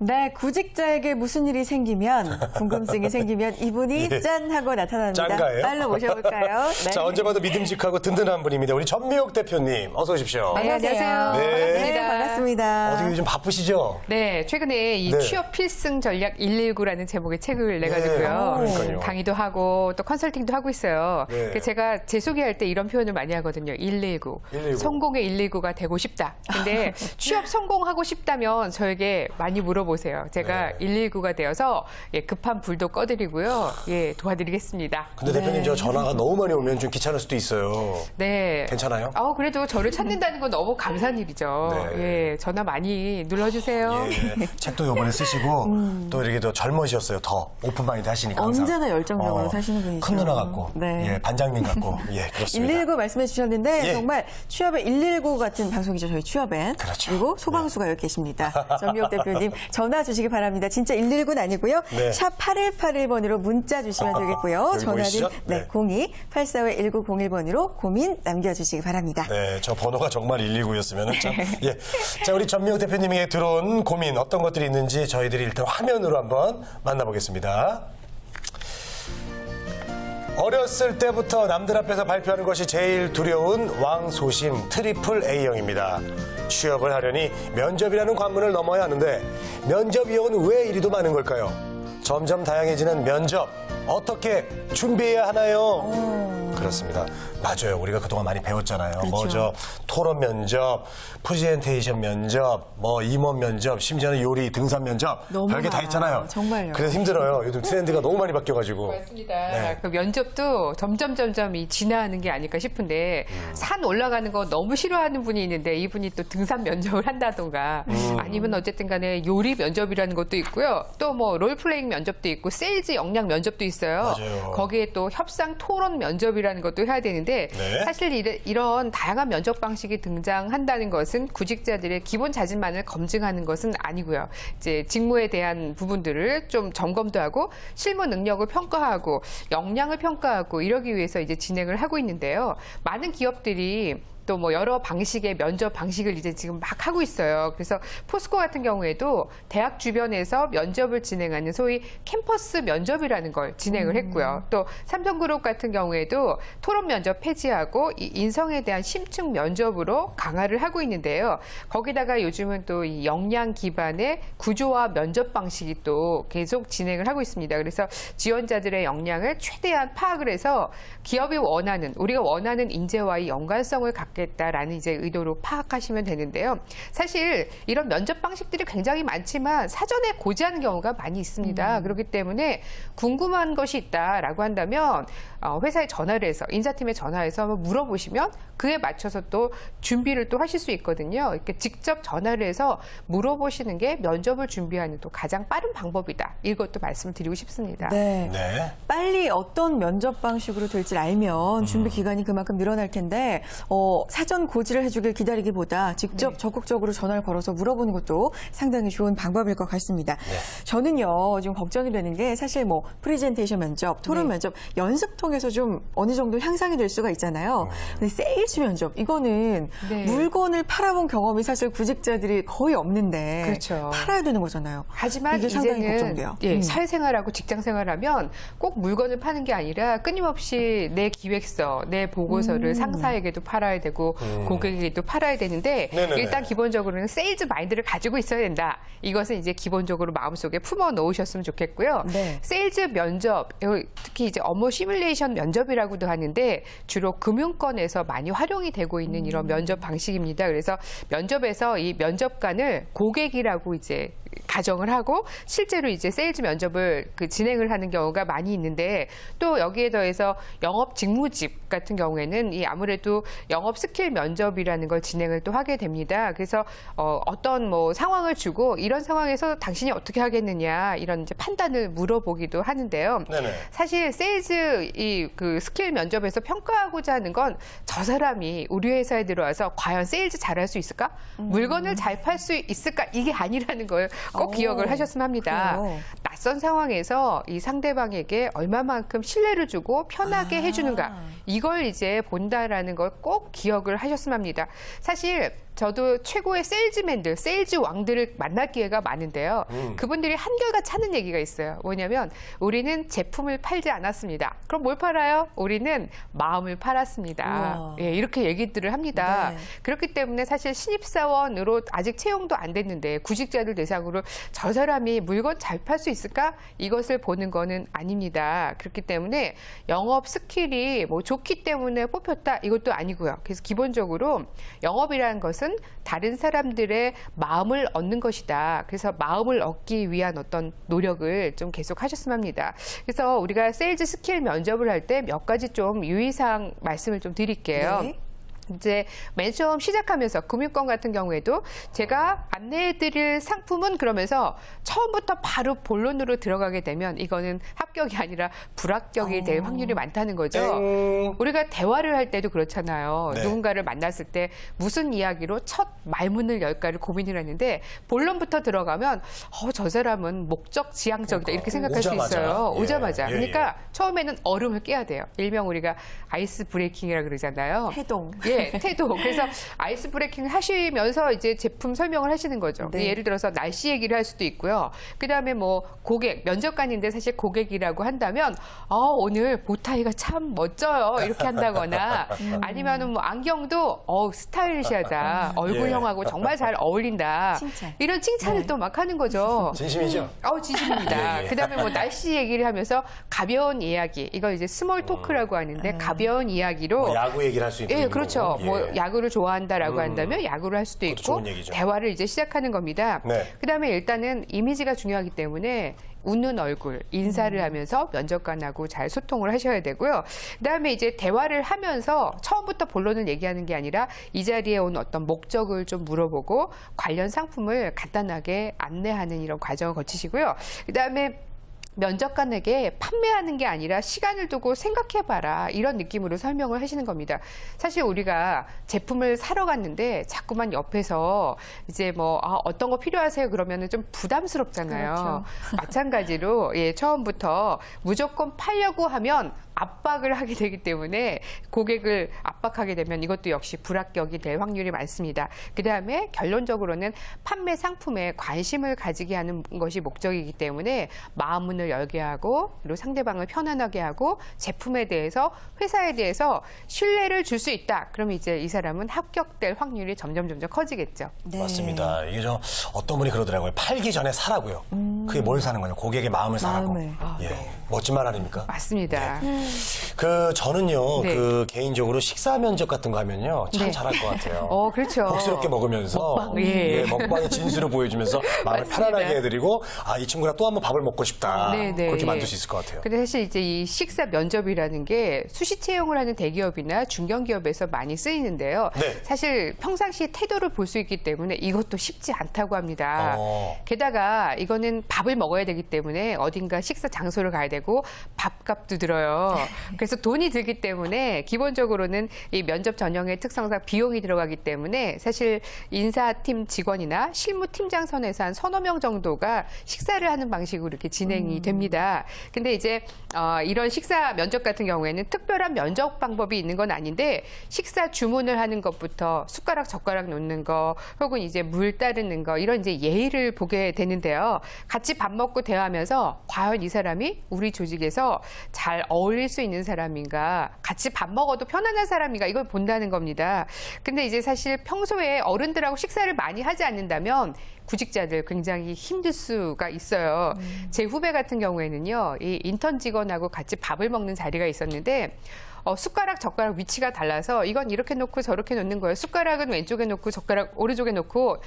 네, 구직자에게 무슨 일이 생기면, 궁금증이 생기면 이분이 예. 짠 하고 나타납니다. 짠가예요? 빨리 모셔볼까요? 네. 자, 언제 봐도 믿음직하고 든든한 분입니다. 우리 전미옥 대표님, 어서 오십시오. 네, 안녕하세요. 네. 반갑습니다. 네, 반갑습니다. 어떻게 요즘 바쁘시죠? 네, 최근에 이 네. 취업 필승 전략 119라는 제목의 책을 내가지고요. 그러니까요. 강의도 하고 또 컨설팅도 하고 있어요. 네. 그래서 제가 제 소개할 때 이런 표현을 많이 하거든요. 119. 119. 성공의 119가 되고 싶다. 근데 취업 성공하고 싶다면 저에게 많이 물어보세요. 제가 네. 119가 되어서 급한 불도 꺼드리고요. 도와드리겠습니다. 근데 대표님, 저 전화가 너무 많이 오면 좀 귀찮을 수도 있어요. 네. 괜찮아요? 그래도 저를 찾는다는 건 너무 감사한 일이죠. 네. 전화 많이 눌러주세요. 예. 책도 요번에 쓰시고 또 이렇게 더 젊으셨어요. 더 오픈마인드 하시니까 항상. 언제나 열정적으로 사시는 분이죠. 큰 누나 같고, 네. 예, 반장님 같고, 예, 그렇습니다. 119 말씀해 주셨는데 예. 정말 취업의 119 같은 방송이죠. 저희 취업엔. 그렇죠. 그리고 소방수가 여기 계십니다. 전미옥 대표님 전화 주시기 바랍니다. 진짜 119는 아니고요. 네. 샵 8181번으로 문자 주시면 되겠고요. 여기 보이시죠? 전화는 네. 02-845-1901번으로 고민 남겨주시기 바랍니다. 네, 저 번호가 정말 119였으면 참. 예. 자, 우리 전미옥 대표님에게 들어온 고민 어떤 것들이 있는지 저희들이 일단 화면으로 한번 만나보겠습니다. 어렸을 때부터 남들 앞에서 발표하는 것이 제일 두려운 왕소심 트리플 A형입니다. 취업을 하려니 면접이라는 관문을 넘어야 하는데 면접 위험은 왜 이리도 많은 걸까요? 점점 다양해지는 면접 어떻게 준비해야 하나요? 그렇습니다. 맞아요. 우리가 그동안 많이 배웠잖아요. 그렇죠. 뭐죠? 토론 면접, 프레젠테이션 면접, 뭐 임원 면접, 심지어는 요리 등산 면접 너무 별게 다 많아요. 있잖아요. 정말요. 그래서 힘들어요. 요즘 트렌드가 너무 많이 바뀌어가지고. 맞습니다. 네. 그 면접도 점점 이 진화하는 게 아닐까 싶은데 산 올라가는 거 너무 싫어하는 분이 있는데 이분이 또 등산 면접을 한다던가 아니면 어쨌든 간에 요리 면접이라는 것도 있고요. 또 뭐 롤플레잉 면접도 있고 세일즈 역량 면접도 있어요. 맞아요. 거기에 또 협상 토론 면접이라는 것도 해야 되는데 네. 사실 이런 다양한 면접 방식이 등장한다는 것은 구직자들의 기본 자질만을 검증하는 것은 아니고요. 이제 직무에 대한 부분들을 좀 점검도 하고 실무 능력을 평가하고 역량을 평가하고 이러기 위해서 이제 진행을 하고 있는데요. 많은 기업들이 또 뭐 여러 방식의 면접 방식을 이제 지금 막 하고 있어요. 그래서 포스코 같은 경우에도 대학 주변에서 면접을 진행하는 소위 캠퍼스 면접이라는 걸 진행을 했고요. 또 삼성그룹 같은 경우에도 토론 면접 폐지하고 이 인성에 대한 심층 면접으로 강화를 하고 있는데요. 거기다가 요즘은 또 이 역량 기반의 구조화 면접 방식이 또 계속 진행을 하고 있습니다. 그래서 지원자들의 역량을 최대한 파악을 해서 기업이 원하는 우리가 원하는 인재와의 연관성을 갖겠다라는 이제 의도로 파악하시면 되는데요. 사실 이런 면접 방식들이 굉장히 많지만 사전에 고지하는 경우가 많이 있습니다. 그렇기 때문에 궁금한 것이 있다라고 한다면 회사에 전화를 해서 인사팀에 전화해서 한번 물어보시면 그에 맞춰서 또 준비를 또 하실 수 있거든요. 이렇게 직접 전화를 해서 물어보시는 게 면접을 준비하는 또 가장 빠른 방법이다. 이것도 말씀드리고 싶습니다. 네. 네. 빨리 어떤 면접 방식으로 될지 알면 준비 기간이 그만큼 늘어날 텐데 사전 고지를 해주길 기다리기보다 직접 적극적으로 전화를 걸어서 물어보는 것도 상당히 좋은 방법일 것 같습니다. 저는요 지금 걱정이 되는 게 사실 뭐 프레젠테이션 면접, 토론 면접 연습 통해서 좀 어느 정도 향상이 될 수가 있잖아요. 근데 세일즈 면접 이거는 네. 물건을 팔아본 경험이 사실 구직자들이 거의 없는데 그렇죠. 팔아야 되는 거잖아요. 하지만 이게 상당히 이제는 걱정돼요. 사회생활하고 직장생활하면 꼭 물건을 파는 게 아니라 끊임없이 내 기획서, 내 보고서를 상사에게도 팔아야 되고 고객에게도 팔아야 되는데 네네네. 일단 기본적으로는 세일즈 마인드를 가지고 있어야 된다. 이것은 이제 기본적으로 마음속에 품어 놓으셨으면 좋겠고요. 네. 세일즈 면접, 특히 이제 업무 시뮬레이션 면접이라고도 하는데 주로 금융권에서 많이 활용이 되고 있는 이런 면접 방식입니다. 그래서 면접에서 이 면접관을 고객이라고 이제 가정을 하고 실제로 이제 세일즈 면접을 진행을 하는 경우가 많이 있는데 또 여기에 더해서 영업 직무집 같은 경우에는 이 아무래도 영업 스킬 면접이라는 걸 진행을 또 하게 됩니다. 그래서 어떤 뭐 상황을 주고 이런 상황에서 당신이 어떻게 하겠느냐 이런 이제 판단을 물어보기도 하는데요. 네네. 사실 세일즈 그 스킬 면접에서 평가하고자 하는 건 저 사람이 우리 회사에 들어와서 과연 세일즈 잘할 수 있을까? 물건을 잘 팔 수 있을까? 이게 아니라는 거예요. 꼭 기억을 하셨으면 합니다. 그래요? 낯선 상황에서 이 상대방에게 얼마만큼 신뢰를 주고 편하게 해주는가 이걸 이제 본다라는 걸 꼭 기억을 하셨으면 합니다. 사실 저도 최고의 세일즈맨들, 세일즈 왕들을 만날 기회가 많은데요. 그분들이 한결같이 하는 얘기가 있어요. 뭐냐면 우리는 제품을 팔지 않았습니다. 그럼 뭘 팔아요? 우리는 마음을 팔았습니다. 우와. 예, 이렇게 얘기들을 합니다. 네. 그렇기 때문에 사실 신입사원으로 아직 채용도 안 됐는데 구직자들 대상으로 저 사람이 물건 잘 팔 수 있을까? 이것을 보는 거는 아닙니다. 그렇기 때문에 영업 스킬이 뭐 좋기 때문에 뽑혔다 이것도 아니고요. 그래서 기본적으로 영업이라는 것은 다른 사람들의 마음을 얻는 것이다. 그래서 마음을 얻기 위한 어떤 노력을 좀 계속 하셨으면 합니다. 그래서 우리가 세일즈 스킬 면접을 할 때 몇 가지 좀 유의사항 말씀을 좀 드릴게요. 네. 이제 맨 처음 시작하면서 금융권 같은 경우에도 제가 안내해드릴 상품은 그러면서 처음부터 바로 본론으로 들어가게 되면 이거는 합격이 아니라 불합격이 될 확률이 많다는 거죠. 우리가 대화를 할 때도 그렇잖아요. 네. 누군가를 만났을 때 무슨 이야기로 첫 말문을 열까를 고민을 했는데 본론부터 들어가면 저 사람은 목적 지향적이다 이렇게 생각할 수 오자마자. 있어요. 예. 오자마자. 예, 그러니까 처음에는 얼음을 깨야 돼요. 일명 우리가 아이스 브레이킹이라 그러잖아요. 태동. 예, 태도. 그래서 아이스 브레이킹 하시면서 이제 제품 설명을 하시는 거죠. 네. 예를 들어서 날씨 얘기를 할 수도 있고요. 그다음에 뭐 고객, 면접관인데 사실 고객이라고 한다면 오늘 보타이가 참 멋져요. 이렇게 한다거나 아니면은 뭐 안경도 스타일리시하다. 얼굴형하고 정말 잘 어울린다. 칭찬. 이런 칭찬을 또 막 하는 거죠. 진심이죠? 진심입니다. 예, 예. 그다음에 뭐 날씨 얘기를 하면서 가벼운 이야기. 이걸 이제 스몰 토크라고 하는데 가벼운 이야기로 뭐 야구 얘기를 할 수 있고. 예, 그렇죠. 예. 뭐 야구를 좋아한다라고 한다면 야구를 할 수도 있고 좋은 얘기죠. 대화를 이제 시작하는 겁니다. 네. 그다음에 일단은 이미지가 중요하기 때문에 웃는 얼굴, 인사를 하면서 면접관하고 잘 소통을 하셔야 되고요. 그다음에 이제 대화를 하면서 처음부터 본론을 얘기하는 게 아니라 이 자리에 온 어떤 목적을 좀 물어보고 관련 상품을 간단하게 안내하는 이런 과정을 거치시고요. 그다음에 면접관에게 판매하는 게 아니라 시간을 두고 생각해봐라 이런 느낌으로 설명을 하시는 겁니다. 사실 우리가 제품을 사러 갔는데 자꾸만 옆에서 이제 뭐 어떤 거 필요하세요 그러면은 좀 부담스럽잖아요. 그렇죠. 마찬가지로 처음부터 무조건 팔려고 하면 압박을 하게 되기 때문에 고객을 압박하게 되면 이것도 역시 불합격이 될 확률이 많습니다. 그다음에 결론적으로는 판매 상품에 관심을 가지게 하는 것이 목적이기 때문에 마음문을 열게 하고 그리고 상대방을 편안하게 하고 제품에 대해서 회사에 대해서 신뢰를 줄 수 있다. 그럼 이제 이 사람은 합격될 확률이 점점 커지겠죠. 네. 맞습니다. 이게 어떤 분이 그러더라고요. 팔기 전에 사라고요. 그게 뭘 사는 거냐? 고객의 마음을 사라고. 마음을. 예. 멋진 말 아닙니까? 맞습니다. 저는요, 네. 개인적으로 식사 면접 같은 거 하면요, 참 네. 잘할 것 같아요. 그렇죠. 복스럽게 먹으면서, 먹방, 예. 먹방의 진수를 보여주면서 마음을 맞습니다. 편안하게 해드리고, 이 친구랑 또 한번 밥을 먹고 싶다. 네네. 그렇게 만들 수 있을 것 같아요. 근데 사실 이제 이 식사 면접이라는 게 수시 채용을 하는 대기업이나 중견기업에서 많이 쓰이는데요. 네. 사실 평상시 태도를 볼 수 있기 때문에 이것도 쉽지 않다고 합니다. 게다가 이거는 밥을 먹어야 되기 때문에 어딘가 식사 장소를 가야 되고 밥값도 들어요. 그래서 돈이 들기 때문에 기본적으로는 이 면접 전형의 특성상 비용이 들어가기 때문에 사실 인사팀 직원이나 실무팀장 선에서 한 서너 명 정도가 식사를 하는 방식으로 이렇게 진행이 됩니다. 근데 이제 이런 식사 면접 같은 경우에는 특별한 면접 방법이 있는 건 아닌데 식사 주문을 하는 것부터 숟가락 젓가락 놓는 거 혹은 이제 물 따르는 거 이런 이제 예의를 보게 되는데요. 같이 밥 먹고 대화하면서 과연 이 사람이 우리 조직에서 잘 어울릴 수 있는 사람인가, 같이 밥 먹어도 편안한 사람인가 이걸 본다는 겁니다. 근데 이제 사실 평소에 어른들하고 식사를 많이 하지 않는다면 구직자들 굉장히 힘들 수가 있어요. 제 후배 같은 경우에는요, 이 인턴 직원하고 같이 밥을 먹는 자리가 있었는데 숟가락, 젓가락 위치가 달라서 이건 이렇게 놓고 저렇게 놓는 거예요. 숟가락은 왼쪽에 놓고 젓가락 오른쪽에 놓고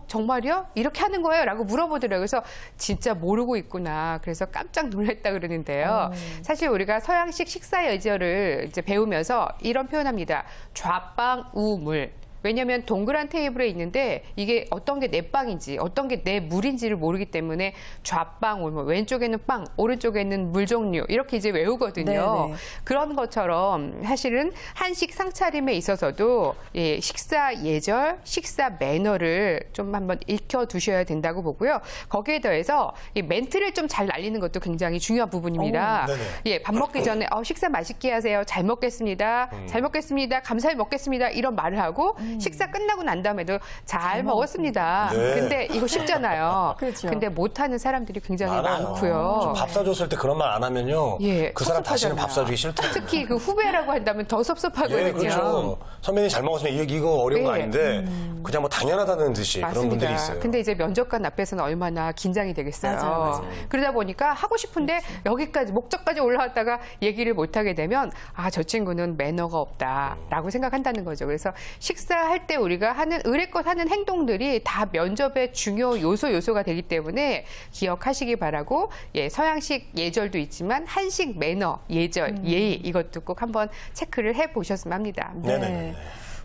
정말요? 이렇게 하는 거예요? 라고 물어보더라고요. 그래서 진짜 모르고 있구나. 그래서 깜짝 놀랐다 그러는데요. 사실 우리가 서양식 식사 예절을 이제 배우면서 이런 표현합니다. 좌빵 우물. 왜냐하면 동그란 테이블에 있는데 이게 어떤 게 내 빵인지 어떤 게 내 물인지를 모르기 때문에 좌빵, 뭐 왼쪽에는 빵, 오른쪽에는 물 종류 이렇게 이제 외우거든요. 네네. 그런 것처럼 사실은 한식 상차림에 있어서도 예, 식사 예절, 식사 매너를 좀 한번 익혀두셔야 된다고 보고요. 거기에 더해서 이 멘트를 좀 잘 날리는 것도 굉장히 중요한 부분입니다. 네네. 예, 밥 먹기 전에 식사 맛있게 하세요. 잘 먹겠습니다. 잘 먹겠습니다. 감사히 먹겠습니다. 이런 말을 하고 식사 끝나고 난 다음에도 잘 먹었습니다. 네. 근데 이거 쉽잖아요. 그렇죠. 근데 못하는 사람들이 굉장히 많아요. 많고요. 밥 사줬을 때 그런 말 안 하면요. 예, 그 사람 다시는 밥 섭섭하잖아요. 사주기 싫다. 특히 그 후배라고 한다면 더 섭섭하거든요. 예, 그렇죠. 선배님 잘 먹었으면 이거 어려운 거 네. 아닌데 그냥 뭐 당연하다는 듯이 그런 분들이 있어요. 근데 이제 면접관 앞에서는 얼마나 긴장이 되겠어요. 맞아요. 그러다 보니까 하고 싶은데 여기까지 목적까지 올라왔다가 얘기를 못 하게 되면 저 친구는 매너가 없다라고 생각한다는 거죠. 그래서 식사할 때 우리가 하는 의례껏 하는 행동들이 다 면접의 중요 요소가 되기 때문에 기억하시기 바라고 예, 서양식 예절도 있지만 한식 매너, 예절, 예의 이것도 꼭 한번 체크를 해 보셨으면 합니다. 네네네.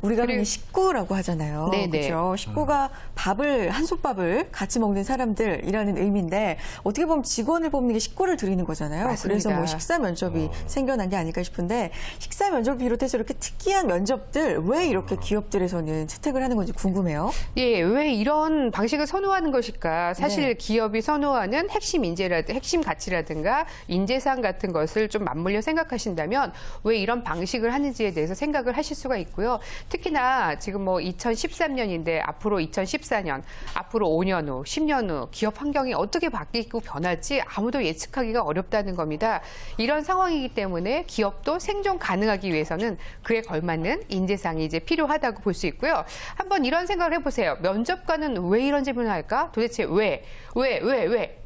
우리가 그리고- 흔히 식구라고 하잖아요. 네네. 그렇죠. 식구가 밥을 한 솥밥을 같이 먹는 사람들이라는 의미인데 어떻게 보면 직원을 뽑는 게 식구를 드리는 거잖아요. 맞습니다. 그래서 뭐 식사 면접이 생겨난 게 아닐까 싶은데 식사 면접을 비롯해서 이렇게 특이한 면접들 왜 이렇게 기업들에서는 채택을 하는 건지 궁금해요. 예, 왜 이런 방식을 선호하는 것일까? 사실 네. 기업이 선호하는 핵심 핵심 가치라든가 인재상 같은 것을 좀 맞물려 생각하신다면 왜 이런 방식을 하는지에 대해서 생각을 하실 수가 있고요. 특히나 지금 뭐 2013년인데 앞으로 2014년, 앞으로 5년 후, 10년 후 기업 환경이 어떻게 바뀌고 변할지 아무도 예측하기가 어렵다는 겁니다. 이런 상황이기 때문에 기업도 생존 가능하기 위해서는 그에 걸맞는 인재상이 이제 필요하다고 볼 수 있고요. 한번 이런 생각을 해보세요. 면접관은 왜 이런 질문을 할까? 도대체 왜?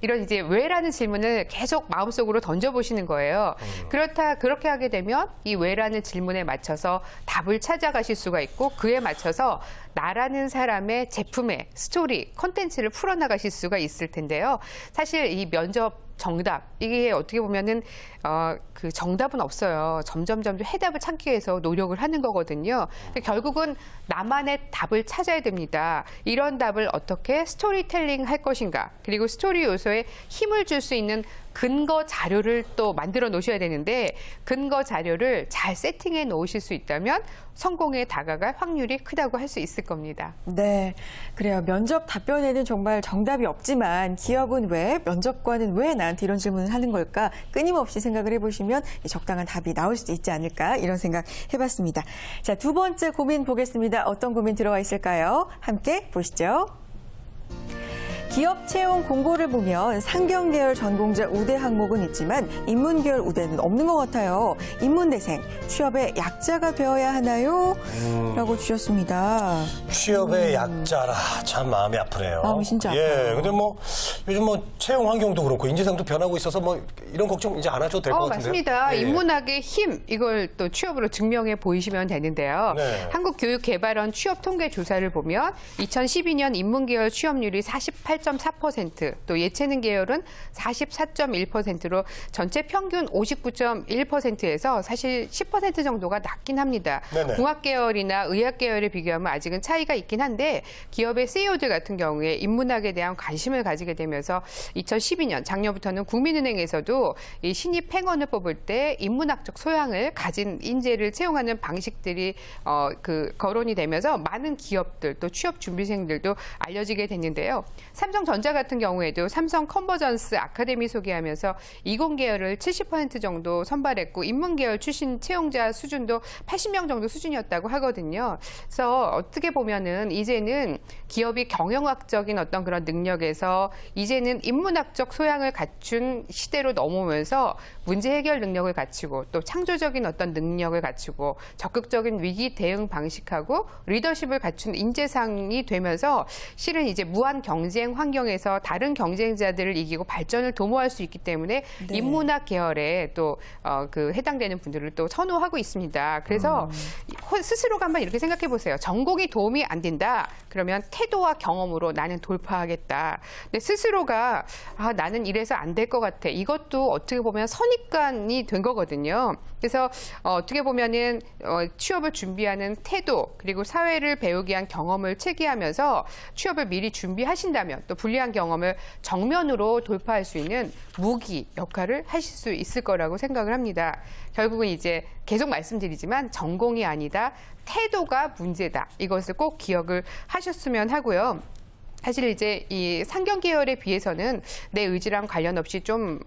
이런 이제 왜라는 질문을 계속 마음속으로 던져보시는 거예요. 그렇게 하게 되면 이 왜라는 질문에 맞춰서 답을 찾아가실 수가 있고 그에 맞춰서 나라는 사람의 제품의 스토리, 콘텐츠를 풀어나가실 수가 있을 텐데요. 사실 이 면접 정답 이게 어떻게 보면은 그 정답은 없어요. 점점 해답을 찾기 위해서 노력을 하는 거거든요. 근데 결국은 나만의 답을 찾아야 됩니다. 이런 답을 어떻게 스토리텔링 할 것인가 그리고 스토리 요소에 힘을 줄 수 있는 근거 자료를 또 만들어 놓으셔야 되는데 근거 자료를 잘 세팅해 놓으실 수 있다면 성공에 다가갈 확률이 크다고 할 수 있을 겁니다. 네, 그래요. 면접 답변에는 정말 정답이 없지만 기업은 왜, 면접관은 왜 나한테 이런 질문을 하는 걸까? 끊임없이 생각을 해보시면 적당한 답이 나올 수도 있지 않을까? 이런 생각 해봤습니다. 자, 두 번째 고민 보겠습니다. 어떤 고민 들어와 있을까요? 함께 보시죠. 기업 채용 공고를 보면 상경계열 전공자 우대 항목은 있지만 인문계열 우대는 없는 것 같아요. 인문대생, 취업의 약자가 되어야 하나요? 라고 주셨습니다. 취업의 약자라 참 마음이 아프네요. 마음이 진짜 예, 아파요. 근데 뭐 요즘 뭐 채용 환경도 그렇고 인재상도 변하고 있어서 뭐 이런 걱정 이제 안 하셔도 될 것 같은데요. 맞습니다. 예, 예. 인문학의 힘 이걸 또 취업으로 증명해 보이시면 되는데요. 네. 한국교육개발원 취업 통계 조사를 보면 2012년 인문계열 취업률이 48.4%, 또 예체능 계열은 44.1%로 전체 평균 59.1%에서 사실 10% 정도가 낮긴 합니다. 네네. 공학 계열이나 의학 계열에 비교하면 아직은 차이가 있긴 한데 기업의 CEO들 같은 경우에 인문학에 대한 관심을 가지게 되면서 2012년 작년부터는 국민은행에서도 이 신입 행원을 뽑을 때 인문학적 소양을 가진 인재를 채용하는 방식들이 거론이 되면서 많은 기업들 또 취업 준비생들도 알려지게 됐는데요. 삼성전자 같은 경우에도 삼성 컨버전스 아카데미 소개하면서 이공 계열을 70% 정도 선발했고 인문 계열 출신 채용자 수준도 80명 정도 수준이었다고 하거든요. 그래서 어떻게 보면은 이제는 기업이 경영학적인 어떤 그런 능력에서 이제는 인문학적 소양을 갖춘 시대로 넘어오면서 문제 해결 능력을 갖추고 또 창조적인 어떤 능력을 갖추고 적극적인 위기 대응 방식하고 리더십을 갖춘 인재상이 되면서 실은 이제 무한 경쟁 환경에서 다른 경쟁자들을 이기고 발전을 도모할 수 있기 때문에 인문학 계열에 또 그 해당되는 분들을 또 선호하고 있습니다. 그래서 스스로가 한번 이렇게 생각해 보세요. 전공이 도움이 안 된다. 그러면 태도와 경험으로 나는 돌파하겠다. 근데 스스로가 나는 이래서 안 될 것 같아. 이것도 어떻게 보면 선입관이 된 거거든요. 그래서 어떻게 보면은 취업을 준비하는 태도 그리고 사회를 배우기 위한 경험을 체계하면서 취업을 미리 준비하신다면 또 불리한 경험을 정면으로 돌파할 수 있는 무기 역할을 하실 수 있을 거라고 생각을 합니다. 결국은 이제 계속 말씀드리지만 전공이 아니다. 태도가 문제다. 이것을 꼭 기억을 하셨으면 하고요. 사실 이제 이 상경 계열에 비해서는 내 의지랑 관련 없이 좀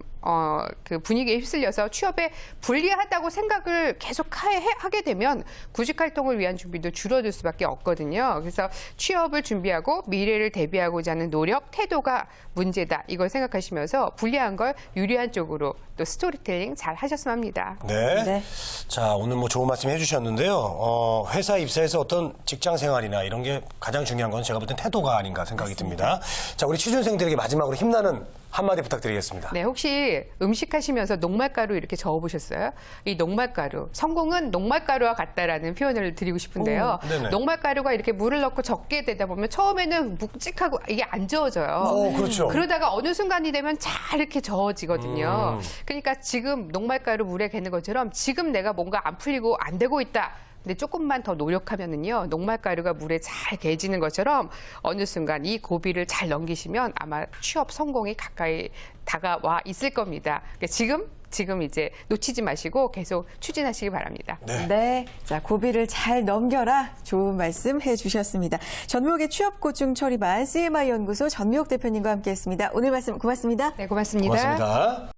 그 분위기에 휩쓸려서 취업에 불리하다고 생각을 계속 하게 되면 구직 활동을 위한 준비도 줄어들 수밖에 없거든요. 그래서 취업을 준비하고 미래를 대비하고자 하는 노력, 태도가 문제다. 이걸 생각하시면서 불리한 걸 유리한 쪽으로 또 스토리텔링 잘 하셨으면 합니다. 네. 네. 자, 오늘 뭐 좋은 말씀 해주셨는데요. 회사 입사해서 어떤 직장 생활이나 이런 게 가장 중요한 건 제가 볼 땐 태도가 아닌가 생각이 듭니다. 자, 우리 취준생들에게 마지막으로 힘나는 한마디 부탁드리겠습니다. 네, 혹시 음식 하시면서 녹말가루 이렇게 저어보셨어요? 이 녹말가루, 성공은 녹말가루와 같다라는 표현을 드리고 싶은데요. 네네. 녹말가루가 이렇게 물을 넣고 적게 되다 보면 처음에는 묵직하고 이게 안 저어져요. 그렇죠. 그러다가 어느 순간이 되면 잘 이렇게 저어지거든요. 그러니까 지금 녹말가루 물에 개는 것처럼 지금 내가 뭔가 안 풀리고 안 되고 있다. 근데 조금만 더 노력하면은요, 녹말가루가 물에 잘 개지는 것처럼 어느 순간 이 고비를 잘 넘기시면 아마 취업 성공이 가까이 다가와 있을 겁니다. 그러니까 지금 이제 놓치지 마시고 계속 추진하시기 바랍니다. 네. 자, 고비를 잘 넘겨라. 좋은 말씀 해주셨습니다. 전미옥의 취업고충 처리반 CMI 연구소 전미옥 대표님과 함께했습니다. 오늘 말씀 고맙습니다. 네, 고맙습니다. 고맙습니다.